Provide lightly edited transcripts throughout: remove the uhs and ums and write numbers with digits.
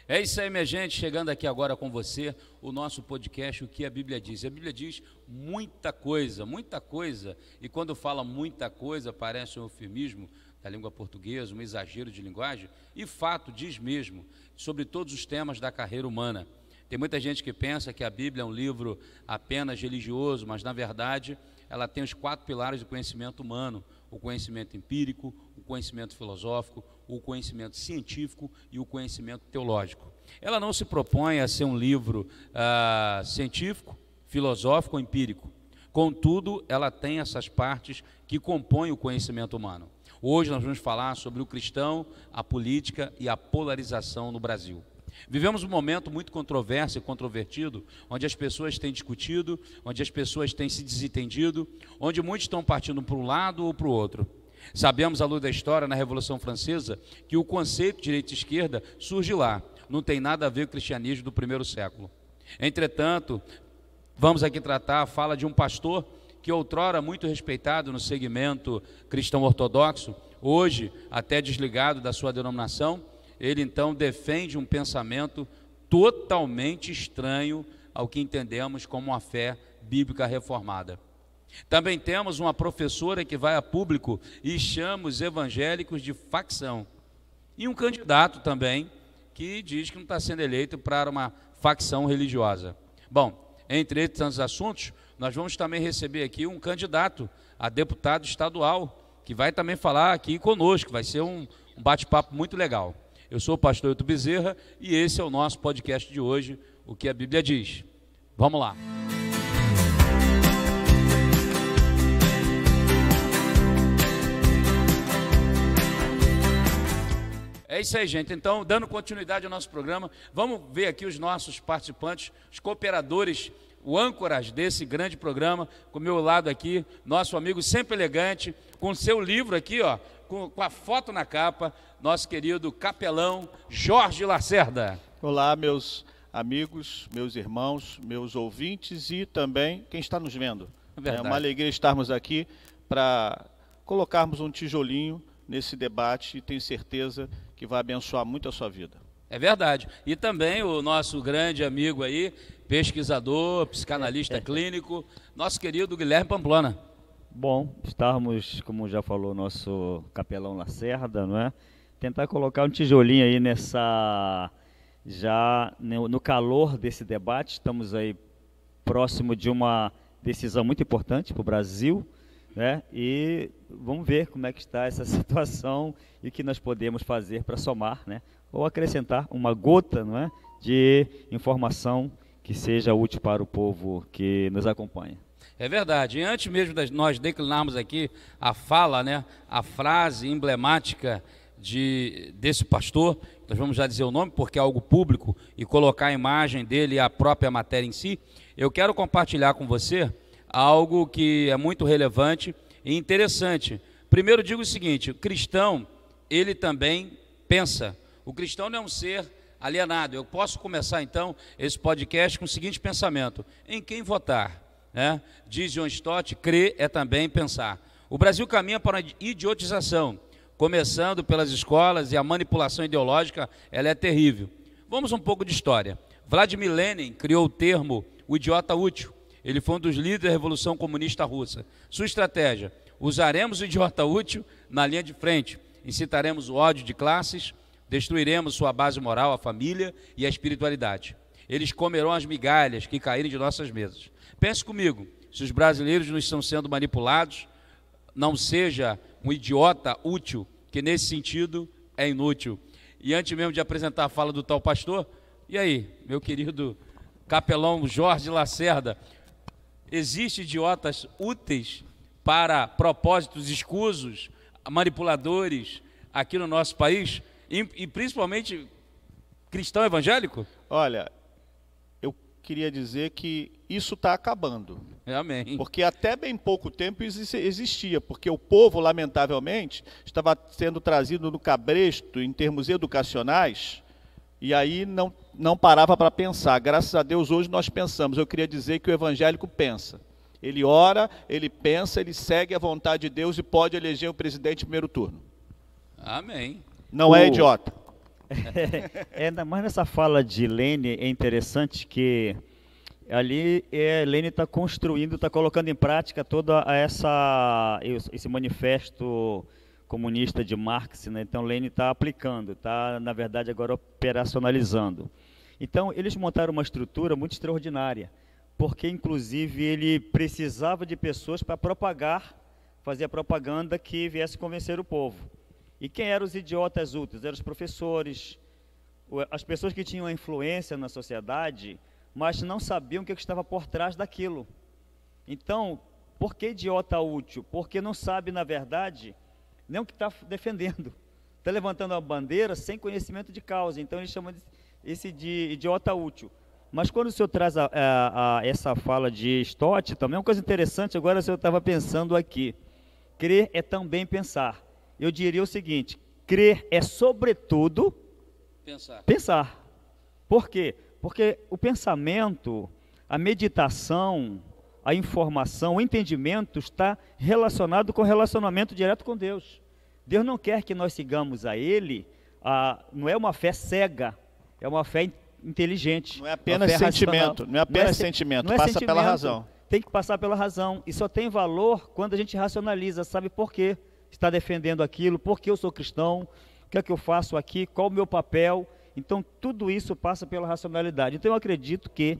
É isso aí, minha gente, chegando aqui agora com você, o nosso podcast, o que a Bíblia diz. A Bíblia diz muita coisa, e quando fala muita coisa, parece um eufemismo da língua portuguesa, um exagero de linguagem, e fato, diz mesmo, sobre todos os temas da carreira humana. Tem muita gente que pensa que a Bíblia é um livro apenas religioso, mas na verdade ela tem os 4 pilares do conhecimento humano: o conhecimento empírico, o conhecimento filosófico, o conhecimento científico e o conhecimento teológico. Ela não se propõe a ser um livro científico, filosófico ou empírico. Contudo, ela tem essas partes que compõem o conhecimento humano. Hoje nós vamos falar sobre o cristão, a política e a polarização no Brasil. Vivemos um momento muito controverso e controvertido, onde as pessoas têm discutido, onde as pessoas têm se desentendido, onde muitos estão partindo para um lado ou para o outro. Sabemos, à luz da história, na Revolução Francesa, que o conceito de direita e esquerda surge lá. Não tem nada a ver com o cristianismo do primeiro século. Entretanto, vamos aqui tratar a fala de um pastor que outrora muito respeitado no segmento cristão ortodoxo, hoje até desligado da sua denominação. Ele então defende um pensamento totalmente estranho ao que entendemos como a fé bíblica reformada. Também temos uma professora que vai a público e chama os evangélicos de facção. E um candidato também que diz que não está sendo eleito para uma facção religiosa. Bom, entre esses tantos assuntos, nós vamos também receber aqui um candidato a deputado estadual, que vai também falar aqui conosco, vai ser um bate-papo muito legal. Eu sou o pastor Hilton Bezerra e esse é o nosso podcast de hoje, o que a Bíblia diz. Vamos lá. É isso aí, gente. Então, dando continuidade ao nosso programa, vamos ver aqui os nossos participantes, os cooperadores, o âncoras desse grande programa. Com o meu lado aqui, nosso amigo sempre elegante, com seu livro aqui, ó, com a foto na capa, nosso querido capelão Jorge Lacerda. Olá, meus amigos, meus irmãos, meus ouvintes e também quem está nos vendo. Verdade. É uma alegria estarmos aqui para colocarmos um tijolinho nesse debate e tenho certeza que vai abençoar muito a sua vida. É verdade. E também o nosso grande amigo aí, pesquisador, psicanalista clínico, nosso querido Guilherme Pamplona. Bom, estarmos, como já falou nosso capelão Lacerda, não é? Tentar colocar um tijolinho aí já no calor desse debate. Estamos aí próximo de uma decisão muito importante para o Brasil, né? E vamos ver como é que está essa situação e o que nós podemos fazer para somar, né? Ou acrescentar uma gota, não é? De informação que seja útil para o povo que nos acompanha. É verdade. E antes mesmo de nós declinarmos aqui a fala, né, a frase emblemática desse pastor, nós vamos já dizer o nome porque é algo público e colocar a imagem dele e a própria matéria em si, eu quero compartilhar com você algo que é muito relevante e interessante. Primeiro digo o seguinte: o cristão, ele também pensa. O cristão não é um ser alienado. Eu posso começar então esse podcast com o seguinte pensamento: em quem votar? Diz John Stott, crer é também pensar. O Brasil caminha para a idiotização, começando pelas escolas, e a manipulação ideológica, ela é terrível. Vamos um pouco de história. Vladimir Lenin criou o termo o idiota útil. Ele foi um dos líderes da Revolução Comunista Russa. Sua estratégia: usaremos o idiota útil na linha de frente, incitaremos o ódio de classes, destruiremos sua base moral, a família e a espiritualidade. Eles comerão as migalhas que caírem de nossas mesas. Pense comigo, se os brasileiros não estão sendo manipulados, não seja um idiota útil, que nesse sentido é inútil. E antes mesmo de apresentar a fala do tal pastor, e aí, meu querido capelão Jorge Lacerda, existem idiotas úteis para propósitos escusos, manipuladores aqui no nosso país, e principalmente cristão evangélico? Olha, eu queria dizer que isso está acabando. Amém. Porque até bem pouco tempo existia, porque o povo, lamentavelmente, estava sendo trazido no cabresto em termos educacionais, e aí não parava para pensar. Graças a Deus hoje nós pensamos. Eu queria dizer que o evangélico pensa. Ele ora, ele pensa, ele segue a vontade de Deus e pode eleger o presidente em primeiro turno. Amém. Não é idiota. Ainda mais nessa fala de Lênin, é interessante que ali Lênin está construindo, está colocando em prática toda esse manifesto comunista de Marx, né? Então Lênin está aplicando, está, na verdade, agora operacionalizando. Então eles montaram uma estrutura muito extraordinária, porque inclusive ele precisava de pessoas para fazer a propaganda que viesse convencer o povo. E quem eram os idiotas úteis? Eram os professores, as pessoas que tinham influência na sociedade, mas não sabiam o que estava por trás daquilo. Então, por que idiota útil? Porque não sabe, na verdade, nem o que está defendendo. Está levantando uma bandeira sem conhecimento de causa. Então, eles chamam esse de idiota útil. Mas quando o senhor traz essa fala de Stott, também é uma coisa interessante, agora o senhor estava pensando aqui. Crer é também pensar. Eu diria o seguinte, crer é, sobretudo, pensar. Por quê? Porque o pensamento, a meditação, a informação, o entendimento está relacionado com o relacionamento direto com Deus. Deus não quer que nós sigamos a Ele, não é uma fé cega, é uma fé inteligente. Não é apenas sentimento, não é apenas sentimento, passa pela razão. Tem que passar pela razão, e só tem valor quando a gente racionaliza, sabe por quê está defendendo aquilo, por que eu sou cristão, o que é que eu faço aqui, qual o meu papel. Então, tudo isso passa pela racionalidade. Então, eu acredito que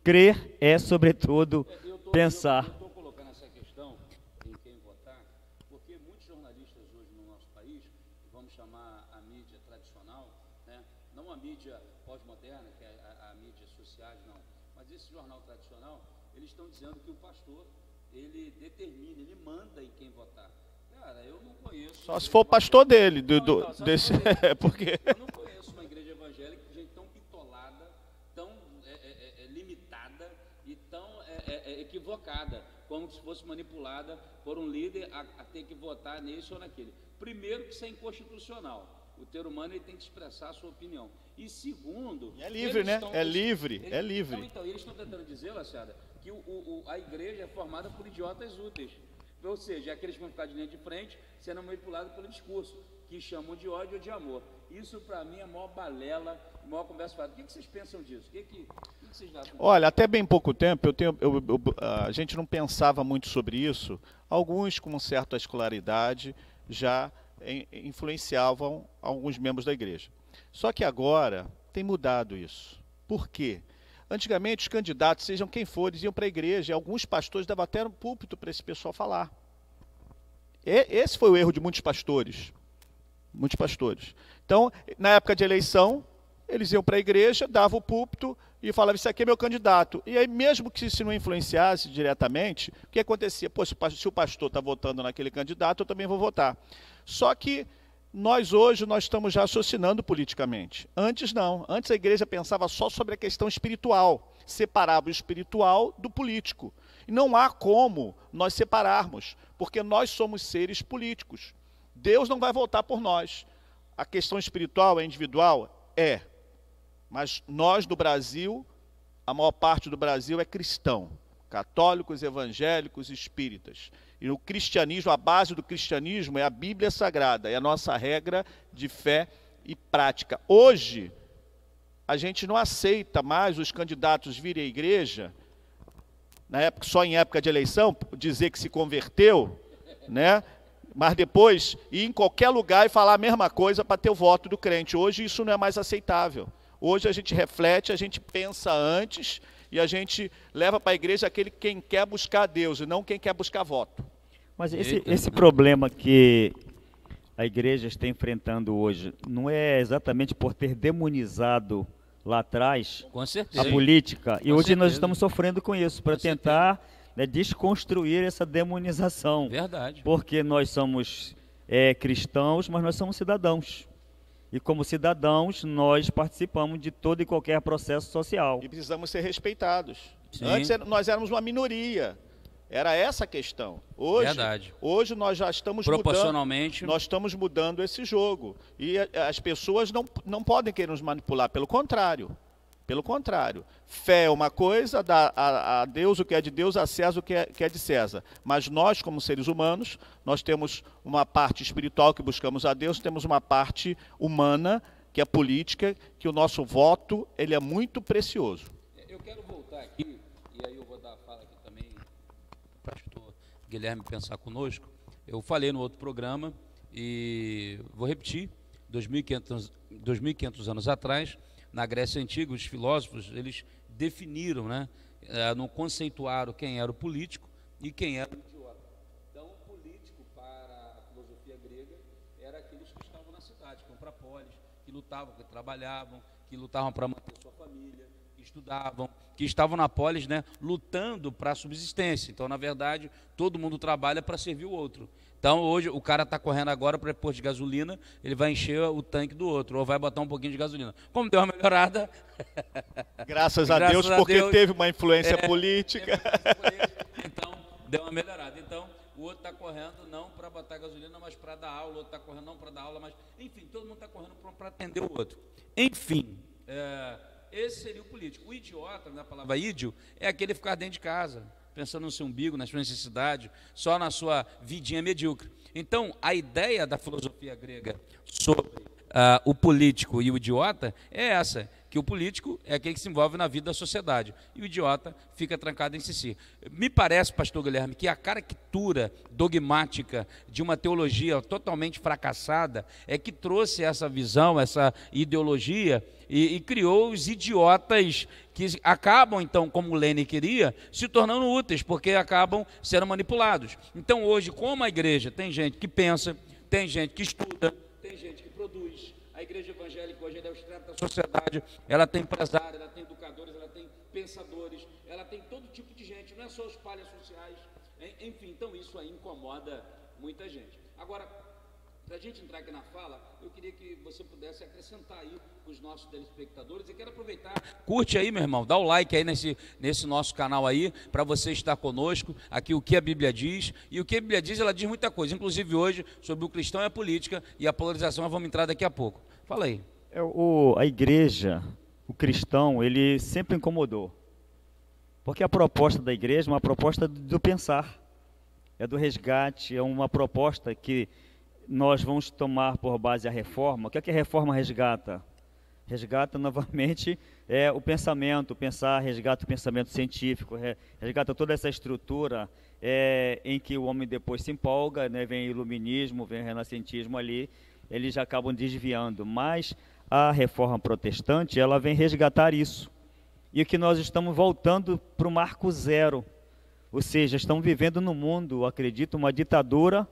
crer é, sobretudo, pensar. Eu estou colocando essa questão em quem votar, porque muitos jornalistas hoje no nosso país, vamos chamar a mídia tradicional, né? Não a mídia pós-moderna, que é a mídia sociais, não, mas esse jornal tradicional, eles estão dizendo que o pastor, ele determina, ele manda em quem votar. Cara, eu não conheço... Só se for o pastor dele, desse... porque... Eu não conheço uma igreja evangélica de gente tão bitolada, tão limitada e tão equivocada, como se fosse manipulada por um líder a ter que votar nesse ou naquele. Primeiro, que isso é inconstitucional. O ser humano ele tem que expressar a sua opinião. E segundo... É livre, né? É livre. Então, eles estão tentando dizer, Lacerda, que a igreja é formada por idiotas úteis. Ou seja, aqueles que vão ficar de linha de frente sendo manipulados pelo discurso, que chamam de ódio ou de amor. Isso, para mim, é a maior balela, a maior conversa fora. O que vocês pensam disso? O que vocês acham? Olha, até bem pouco tempo, a gente não pensava muito sobre isso. Alguns, com certa escolaridade, já influenciavam alguns membros da igreja. Só que agora tem mudado isso. Por quê? Antigamente, os candidatos, sejam quem for, iam para a igreja, e alguns pastores davam até um púlpito para esse pessoal falar. Esse foi o erro de muitos pastores. Muitos pastores. Então, na época de eleição, eles iam para a igreja, davam o púlpito e falavam, isso aqui é meu candidato. E aí, mesmo que se não influenciasse diretamente, o que acontecia? Pô, se o pastor está votando naquele candidato, eu também vou votar. Só que hoje nós estamos já raciocinando politicamente. Antes não. Antes a igreja pensava só sobre a questão espiritual. Separava o espiritual do político. E não há como nós separarmos, porque nós somos seres políticos. Deus não vai votar por nós. A questão espiritual é individual? É. Mas nós do Brasil, a maior parte do Brasil é cristão. Católicos, evangélicos, espíritas. E no cristianismo, a base do cristianismo é a Bíblia Sagrada, é a nossa regra de fé e prática. Hoje, a gente não aceita mais os candidatos virem à igreja, só em época de eleição, dizer que se converteu, né? Mas depois ir em qualquer lugar e falar a mesma coisa para ter o voto do crente. Hoje isso não é mais aceitável. Hoje a gente reflete, a gente pensa antes e a gente leva para a igreja quem quer buscar Deus e não quem quer buscar voto. Mas esse problema que a igreja está enfrentando hoje não é exatamente por ter demonizado lá atrás a política. E hoje nós estamos sofrendo com isso, para tentar desconstruir essa demonização. Verdade. Porque nós somos cristãos, mas nós somos cidadãos. E como cidadãos, nós participamos de todo e qualquer processo social. E precisamos ser respeitados. Sim. Antes nós éramos uma minoria. Era essa a questão. Hoje nós já estamos proporcionalmente mudando, nós estamos mudando esse jogo. E as pessoas não podem querer nos manipular, pelo contrário. Pelo contrário. Fé é uma coisa, dá a Deus o que é de Deus, a César o que é de César. Mas nós, como seres humanos, nós temos uma parte espiritual que buscamos a Deus, temos uma parte humana que é a política, que o nosso voto ele é muito precioso. Eu quero voltar aqui, e aí eu vou dar a fala aqui também para o pastor Guilherme pensar conosco. Eu falei no outro programa, e vou repetir, 2.500 anos atrás, na Grécia Antiga, os filósofos, eles definiram, né, no conceituaram quem era o político e quem era o idiota. Então, o político, para a filosofia grega, era aqueles que estavam na cidade, que iam para a polis, que lutavam, que trabalhavam, que lutavam para manter sua família, que estudavam, que estavam na polis, né, lutando para a subsistência. Então, na verdade, todo mundo trabalha para servir o outro. Então, hoje, o cara está correndo agora para pôr de gasolina, ele vai encher o tanque do outro, ou vai botar um pouquinho de gasolina. Como deu uma melhorada... Graças a Deus, porque teve uma influência política. Então, deu uma melhorada. Então, o outro está correndo não para botar gasolina, mas para dar aula. O outro está correndo não para dar aula, mas... Enfim, todo mundo está correndo para atender o outro. Enfim, esse seria o político. O idiota, na palavra ídio, é aquele ficar dentro de casa, pensando no seu umbigo, na sua necessidade, só na sua vidinha medíocre. Então, a ideia da filosofia grega sobre o político e o idiota é essa, que o político é aquele que se envolve na vida da sociedade, e o idiota fica trancado em si. Me parece, pastor Guilherme, que a caricatura dogmática de uma teologia totalmente fracassada é que trouxe essa visão, essa ideologia, e criou os idiotas que acabam, então, como o Lênin queria, se tornando úteis, porque acabam sendo manipulados. Então, hoje, como a igreja tem gente que pensa, tem gente que estuda, tem gente que produz, a igreja evangélica hoje é o extrato da sociedade, ela tem empresários, ela tem educadores, ela tem pensadores, ela tem todo tipo de gente, não é só os palhas sociais, enfim, então isso aí incomoda muita gente. Agora, para a gente entrar aqui na fala, eu queria que você pudesse acrescentar aí os nossos telespectadores, e quero aproveitar, curte aí, meu irmão, dá o like aí nesse nosso canal aí, para você estar conosco, aqui o que a Bíblia diz, e o que a Bíblia diz, ela diz muita coisa, inclusive hoje, sobre o cristão e a política, e a polarização, nós vamos entrar daqui a pouco. Fala aí. A igreja, o cristão, ele sempre incomodou, porque a proposta da igreja é uma proposta do pensar, é do resgate, é uma proposta que nós vamos tomar por base a reforma. O que é que a reforma resgata? Resgata novamente o pensamento, pensar, resgata o pensamento científico, resgata toda essa estrutura em que o homem depois se empolga, né, vem iluminismo, vem renascentismo ali, eles já acabam desviando. Mas a reforma protestante, ela vem resgatar isso. E o que nós estamos voltando para o marco zero, ou seja, estamos vivendo no mundo, acredito, uma ditadura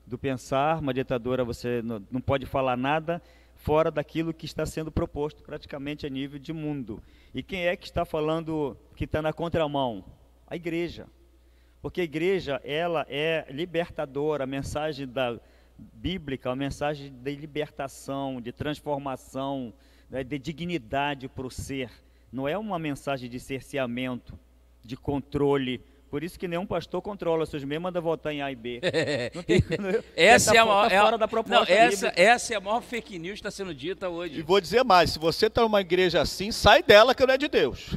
do pensar, uma ditadura, você não pode falar nada fora daquilo que está sendo proposto praticamente a nível de mundo. E quem é que está falando, que está na contramão? A igreja. Porque a igreja, ela é libertadora, a mensagem bíblica, a mensagem de libertação, de transformação, né, de dignidade para o ser. Não é uma mensagem de cerceamento, de controle. Por isso que nenhum pastor controla seus membros, manda votar em A e B. Não tem, essa é a maior, fora da proposta. Não, essa é a maior fake news que está sendo dita hoje. E vou dizer mais, se você está numa igreja assim, sai dela que não é de Deus.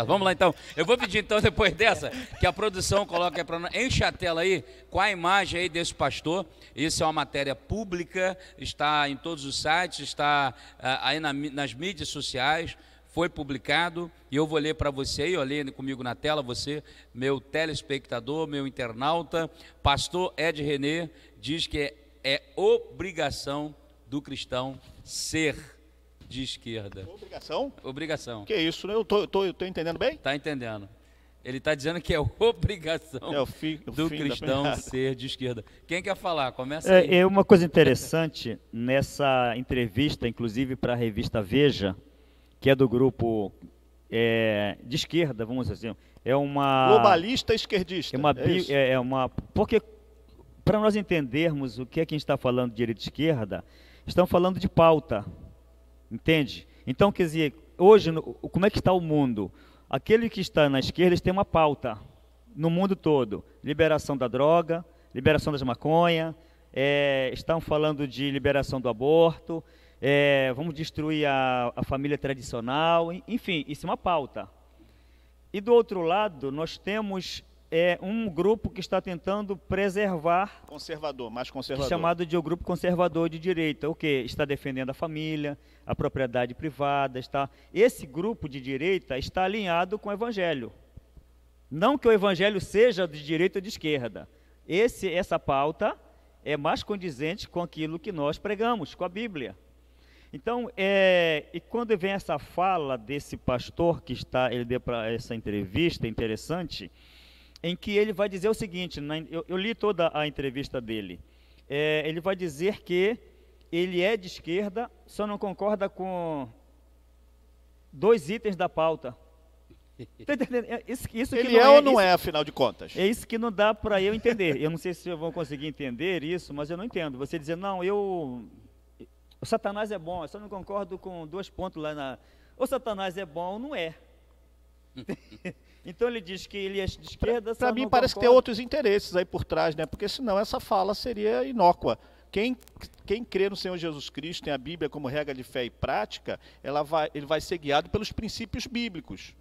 Vamos lá então. Eu vou pedir então, depois dessa, que a produção coloque para nós, enche a tela aí com a imagem aí desse pastor. Isso é uma matéria pública, está em todos os sites, está aí nas mídias sociais. Foi publicado, e eu vou ler para você aí, olhe comigo na tela, você, meu telespectador, meu internauta. Pastor Ed René diz que é obrigação do cristão ser de esquerda. Obrigação? Obrigação. Que isso, né? Eu tô entendendo bem? Está entendendo. Ele está dizendo que é obrigação do cristão ser de esquerda. Quem quer falar? Começa aí. É uma coisa interessante, nessa entrevista, inclusive para a revista Veja, que é do grupo de esquerda, vamos dizer assim, é uma... Globalista esquerdista. Porque, para nós entendermos o que é que a gente está falando de direita e esquerda, estamos falando de pauta, entende? Então, quer dizer, hoje, como é que está o mundo? Aquele que está na esquerda, eles têm uma pauta, no mundo todo, liberação da droga, liberação das maconha, estão falando de liberação do aborto, vamos destruir a família tradicional, enfim, isso é uma pauta. E do outro lado, nós temos é um grupo que está tentando preservar, Conservador, mais que é conservador. chamado de o grupo conservador de direita, o que está defendendo a família, a propriedade privada, esse grupo de direita está alinhado com o evangelho. Não que o evangelho seja de direita ou de esquerda. Essa pauta é mais condizente com aquilo que nós pregamos, com a Bíblia. Então, e quando vem essa fala desse pastor ele deu para essa entrevista interessante, em que ele vai dizer o seguinte, eu li toda a entrevista dele, ele vai dizer que ele é de esquerda, só não concorda com 2 itens da pauta. Tá entendendo? Isso Ele que não é ou não é, afinal de contas? É isso que não dá para eu entender. Eu não sei se eu vou conseguir entender isso, mas eu não entendo. Você dizer, não, o Satanás é bom, eu só não concordo com 2 pontos lá na... O Satanás é bom, não é. Então ele diz que ele é de esquerda, Para mim parece que tem outros interesses aí por trás, né? Porque senão essa fala seria inócua. Quem crê no Senhor Jesus Cristo, tem a Bíblia como regra de fé e prática, ele vai ser guiado pelos princípios bíblicos.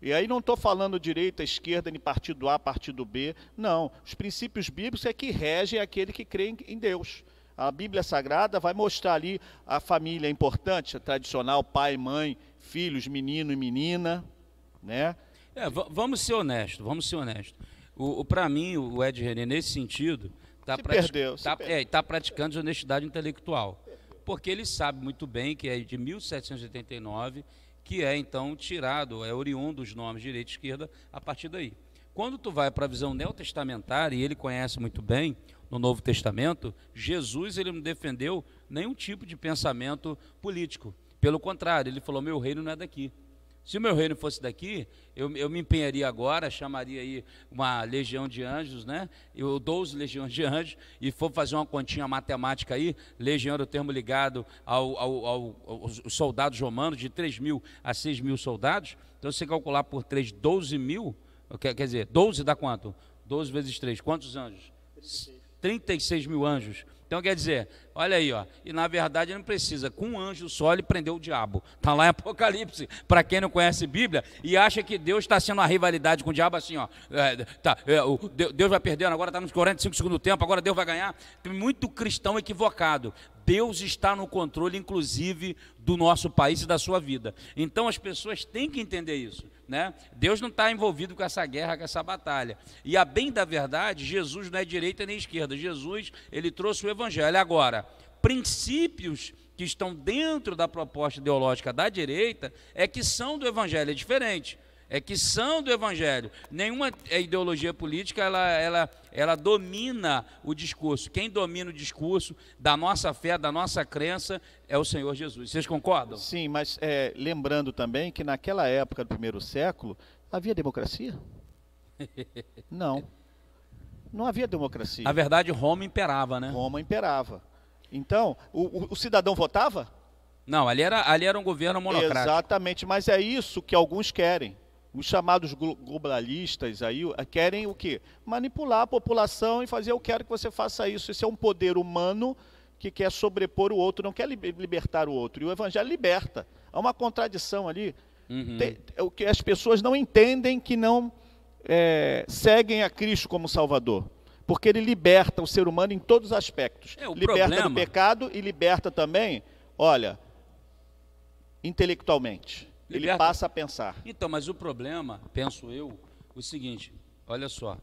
E aí não estou falando direita, esquerda, nem partido A, partido B. Não, os princípios bíblicos é que regem aquele que crê em Deus. A Bíblia Sagrada vai mostrar ali a família importante, a tradicional, pai, mãe, filhos, menino e menina, né? Vamos ser honestos, Para mim, o Ed René, nesse sentido, está praticando desonestidade intelectual. Porque ele sabe muito bem que é de 1789, que é então tirado, é oriundo os nomes direita e esquerda a partir daí. Quando tu vai para a visão neotestamentária, e ele conhece muito bem no Novo Testamento, Jesus ele não defendeu nenhum tipo de pensamento político. Pelo contrário, ele falou, meu reino não é daqui. Se o meu reino fosse daqui, eu me empenharia agora, chamaria aí uma legião de anjos, né? 12 legiões de anjos, e for fazer uma continha matemática aí, legião era o termo ligado aos soldados romanos, de 3.000 a 6.000 soldados. Então, se você calcular por 3, 12.000, quer dizer, 12 dá quanto? 12 vezes 3, quantos anjos? 36.000 anjos. Então, quer dizer, olha aí, ó, e na verdade ele não precisa, com um anjo só ele prendeu o diabo. Está lá em Apocalipse, para quem não conhece Bíblia, e acha que Deus está sendo uma rivalidade com o diabo assim, ó, Deus vai perdendo, agora está nos 45 segundos do tempo, agora Deus vai ganhar. Tem muito cristão equivocado. Deus está no controle, inclusive, do nosso país e da sua vida. Então as pessoas têm que entender isso, né? Deus não está envolvido com essa guerra, com essa batalha. E a bem da verdade, Jesus não é direita nem esquerda. Jesus, ele trouxe o evangelho. Agora, princípios que estão dentro da proposta ideológica da direita é que são do evangelho, é diferente. É que são do evangelho. Nenhuma ideologia política, ela domina o discurso. Quem domina o discurso da nossa fé, da nossa crença, é o Senhor Jesus. Vocês concordam? Sim, mas lembrando também que naquela época do 1º século, havia democracia? Não. Não havia democracia. Na verdade, Roma imperava, né? Roma imperava. Então, o cidadão votava? Não, ali era um governo monocrático. Exatamente, mas é isso que alguns querem. Os chamados globalistas aí querem o quê? Manipular a população e fazer, eu quero que você faça isso. Esse é um poder humano que quer sobrepor o outro, não quer libertar o outro. E o evangelho liberta. Há uma contradição ali. O que as pessoas não entendem, que não seguem a Cristo como Salvador. Porque ele liberta o ser humano em todos os aspectos. Liberta do pecado e liberta também, olha, intelectualmente. Ele passa a pensar. Então, mas o problema, penso eu, o seguinte, olha só,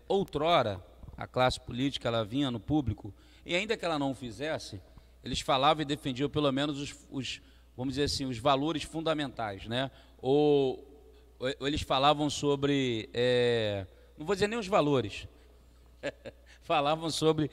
outrora a classe política ela vinha no público, e ainda que ela não o fizesse, eles falavam e defendiam pelo menos vamos dizer assim, os valores fundamentais, né? Ou eles falavam sobre, não vou dizer nem os valores, falavam sobre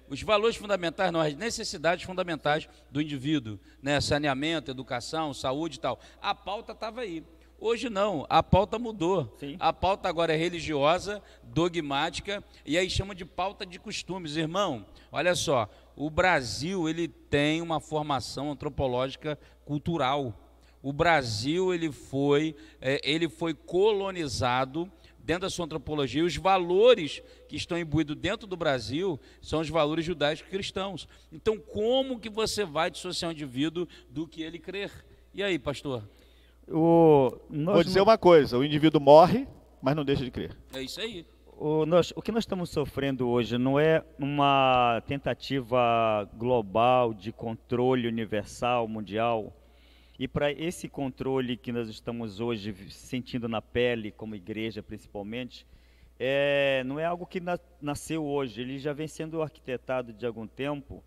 os valores fundamentais, não, as necessidades fundamentais do indivíduo, né? Saneamento, educação, saúde e tal. A pauta estava aí. Hoje não, a pauta mudou. Sim. A pauta agora é religiosa, dogmática, e aí chama de pauta de costumes. Irmão, olha só, o Brasil ele tem uma formação antropológica cultural. O Brasil ele foi colonizado dentro da sua antropologia. Os valores que estão imbuídos dentro do Brasil são os valores judaicos cristãos. Então, como que você vai dissociar um indivíduo do que ele crer? E aí, pastor? Vou dizer uma coisa, o indivíduo morre, mas não deixa de crer. É isso aí. O que nós estamos sofrendo hoje não é uma tentativa global de controle universal, mundial. E para esse controle que nós estamos hoje sentindo na pele, como igreja principalmente, não é algo que nasceu hoje, ele já vem sendo arquitetado de algum tempo,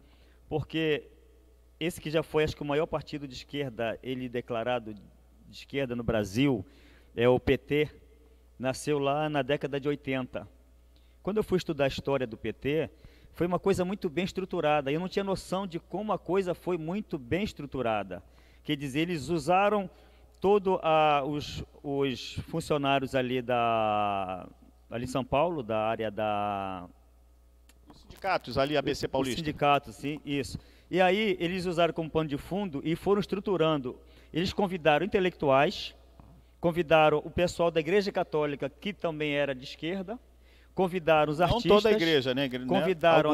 porque esse que já foi, acho que o maior partido de esquerda, ele declarado de esquerda no Brasil, é o PT, nasceu lá na década de 80. Quando eu fui estudar a história do PT, foi uma coisa muito bem estruturada. Eu não tinha noção de como a coisa foi muito bem estruturada. Quer dizer, eles usaram todos os funcionários ali em São Paulo, da área da... Os sindicatos ali, ABC Paulista. Os sindicatos, sim, isso. E aí eles usaram como pano de fundo e foram estruturando. Eles convidaram intelectuais, convidaram o pessoal da Igreja Católica, que também era de esquerda, convidaram os artistas... Não toda a igreja, né? Convidaram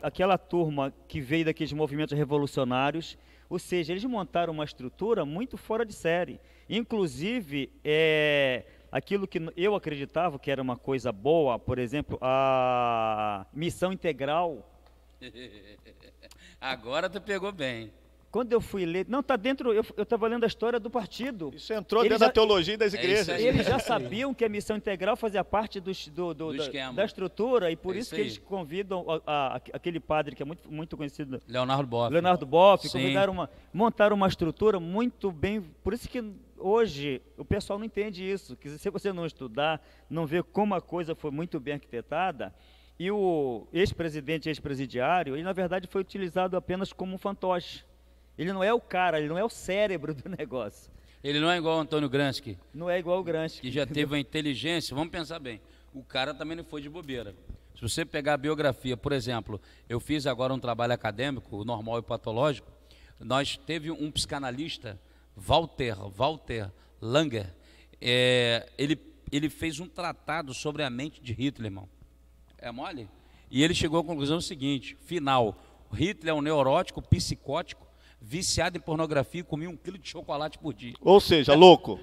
aquela turma que veio daqueles movimentos revolucionários, ou seja, eles montaram uma estrutura muito fora de série. Inclusive, aquilo que eu acreditava que era uma coisa boa, por exemplo, a missão integral. Agora tu pegou bem. Quando eu fui ler... Não, está dentro... Eu estava lendo a história do partido. Isso entrou dentro da teologia das igrejas. Eles já sabiam que a missão integral fazia parte da estrutura, e por isso que eles convidam aquele padre que é muito conhecido... Leonardo Boff. Montaram uma estrutura muito bem... Por isso que hoje o pessoal não entende isso, que se você não estudar, não ver como a coisa foi muito bem arquitetada, e o ex-presidente, ex-presidiário, ele na verdade foi utilizado apenas como um fantoche. Ele não é o cara, ele não é o cérebro do negócio. Ele não é igual ao Antônio Gramsci. Não é igual ao Gramsci. Que já teve a inteligência. Vamos pensar bem. O cara também não foi de bobeira. Se você pegar a biografia, por exemplo, eu fiz agora um trabalho acadêmico, normal e patológico. Nós teve um psicanalista, Walter Langer. Ele fez um tratado sobre a mente de Hitler, irmão. É mole? E ele chegou à conclusão seguinte, final. Hitler é um neurótico, psicótico, viciado em pornografia e comia 1 quilo de chocolate por dia. Ou seja, louco.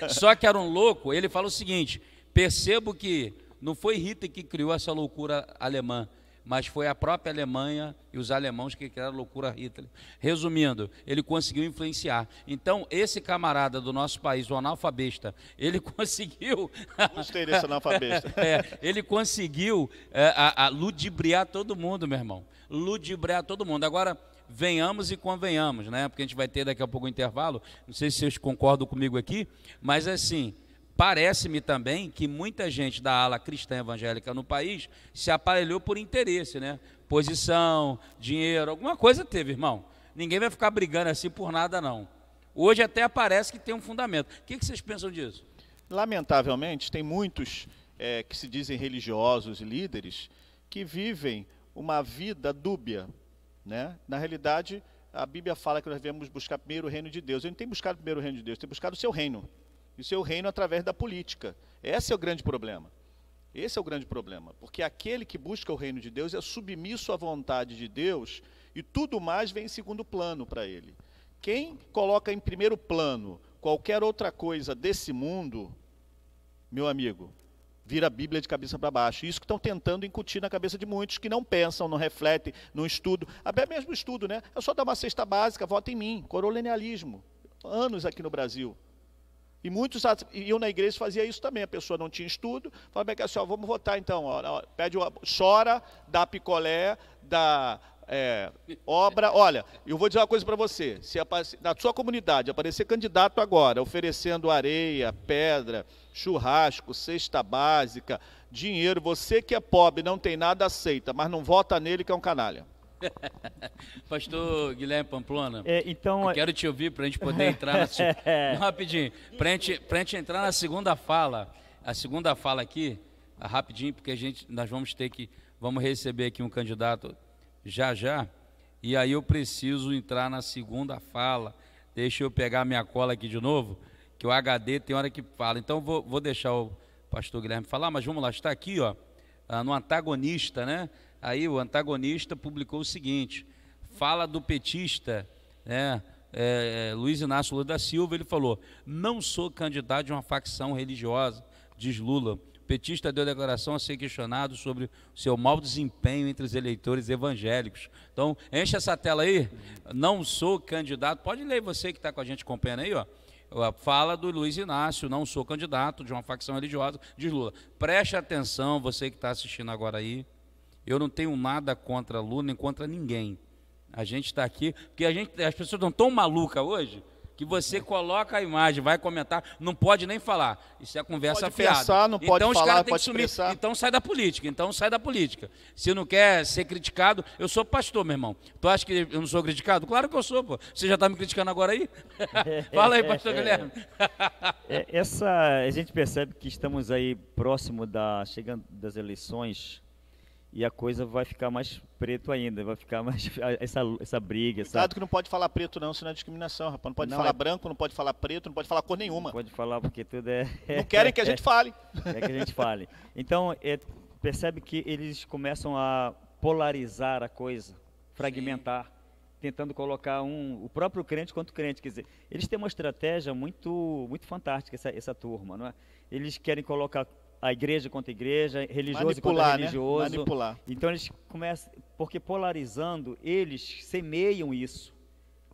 Só que era um louco. Ele fala o seguinte, percebo que não foi Hitler que criou essa loucura alemã, mas foi a própria Alemanha e os alemãos que criaram a loucura Hitler. Resumindo, ele conseguiu influenciar. Então, esse camarada do nosso país, o analfabesta, ele conseguiu... Gostei desse analfabesta. Ele conseguiu ludibriar todo mundo, meu irmão. Ludibriar todo mundo. Agora... venhamos e convenhamos, né? Porque a gente vai ter daqui a pouco um intervalo, não sei se vocês concordam comigo aqui, mas assim, parece-me também que muita gente da ala cristã evangélica no país se aparelhou por interesse, né? Posição, dinheiro, alguma coisa teve, irmão. Ninguém vai ficar brigando assim por nada, não. Hoje até parece que tem um fundamento. O que vocês pensam disso? Lamentavelmente, tem muitos que se dizem religiosos e líderes que vivem uma vida dúbia, né? Na realidade, a Bíblia fala que nós devemos buscar primeiro o reino de Deus. Eu não tenho buscado primeiro o reino de Deus, eu tenho buscado o seu reino. E o seu reino através da política. Esse é o grande problema. Esse é o grande problema. Porque aquele que busca o reino de Deus é submisso à vontade de Deus e tudo mais vem em segundo plano para ele. Quem coloca em primeiro plano qualquer outra coisa desse mundo, meu amigo, vira a Bíblia de cabeça para baixo. Isso que estão tentando incutir na cabeça de muitos que não pensam, não refletem, não estudam. Até mesmo estudo, né? É só dar uma cesta básica, vota em mim. Colonialismo. Anos aqui no Brasil. E muitos iam na igreja e faziam isso também. A pessoa não tinha estudo. Falava bem assim, ó, vamos votar então. Ó, pede, chora, dá picolé, dá obra. Olha, eu vou dizer uma coisa para você. Se na sua comunidade aparecer candidato agora, oferecendo areia, pedra, churrasco, cesta básica, dinheiro, você que é pobre, não tem nada, aceita, mas não vota nele que é um canalha. Pastor Guilherme Pamplona, então, eu quero te ouvir para a gente poder entrar rapidinho, para a gente entrar na segunda fala. A segunda fala aqui, rapidinho, porque nós vamos receber aqui um candidato já, e aí eu preciso entrar na segunda fala. Deixa eu pegar minha cola aqui de novo, que o HD tem hora que fala. Então vou deixar o pastor Guilherme falar, mas vamos lá, está aqui, ó, no antagonista, né? Aí o antagonista publicou o seguinte, fala do petista, né? Luiz Inácio Lula da Silva, ele falou, não sou candidato de uma facção religiosa, diz Lula. O petista deu declaração a ser questionado sobre o seu mau desempenho entre os eleitores evangélicos. Então, enche essa tela aí. Não sou candidato. Pode ler você que está com a gente acompanhando aí, ó. Fala do Luiz Inácio, não sou candidato de uma facção religiosa, diz Lula. Preste atenção, você que está assistindo agora aí. Eu não tenho nada contra Lula, nem contra ninguém. A gente está aqui, porque as pessoas estão tão malucas hoje, que você coloca a imagem, vai comentar, não pode nem falar. Isso é conversa fiada. Pode pensar, não pode falar, pode expressar. Então sai da política, Se não quer ser criticado, eu sou pastor, meu irmão. Tu acha que eu não sou criticado? Claro que eu sou, pô. Você já está me criticando agora aí? Fala aí, pastor Guilherme. A gente percebe que estamos aí próximo chegando das eleições, e a coisa vai ficar mais preto ainda, vai ficar mais essa briga. Cuidado que não pode falar preto não, senão é discriminação, rapaz. Não pode falar branco, não pode falar preto, não pode falar cor nenhuma. Não pode falar porque tudo Não querem que a gente fale. É que a gente fale. Então, percebe que eles começam a polarizar a coisa, fragmentar, tentando colocar o próprio crente contra o crente. Quer dizer, eles têm uma estratégia muito fantástica, essa turma, não é? Eles querem colocar a igreja contra a igreja, religioso contra religioso. Manipular. Então eles começam, porque polarizando, eles semeiam isso,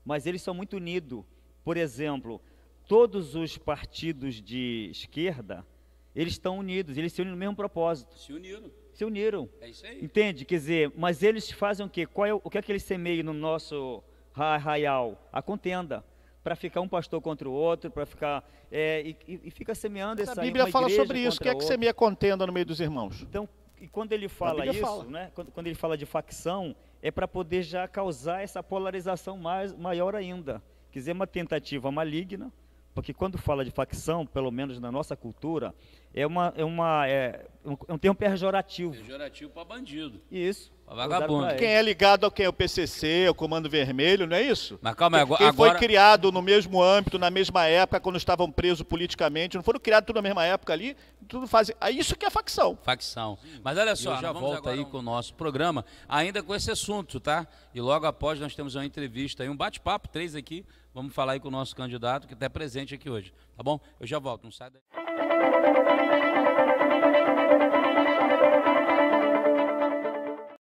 mas eles são muito unidos. Por exemplo, todos os partidos de esquerda, eles estão unidos, eles se unem no mesmo propósito. Se uniram. É isso aí. Entende? Quer dizer, mas eles fazem o quê? O que é que eles semeiam no nosso arraial? A contenda. Para ficar um pastor contra o outro, para ficar e fica semeando essa. A Bíblia fala sobre isso. O que é que semeia contenda no meio dos irmãos? Então, e quando ele fala isso, né? Quando ele fala de facção, é para poder já causar essa polarização maior ainda. Quer dizer, uma tentativa maligna, porque quando fala de facção, pelo menos na nossa cultura, é um termo pejorativo. Pejorativo para bandido. Isso. Vagabundo. Quem é ligado ao que? O PCC, o Comando Vermelho, não é isso? Mas calma aí, Quem foi criado no mesmo âmbito, na mesma época, quando estavam presos politicamente, não foram criados tudo na mesma época ali, tudo fazem. Isso que é facção. Facção. Mas olha só, já volta aí com o nosso programa, ainda com esse assunto, tá? E logo após nós temos uma entrevista aí, um bate-papo, 3 aqui, vamos falar aí com o nosso candidato que está presente aqui hoje, tá bom? Eu já volto, não sai daí.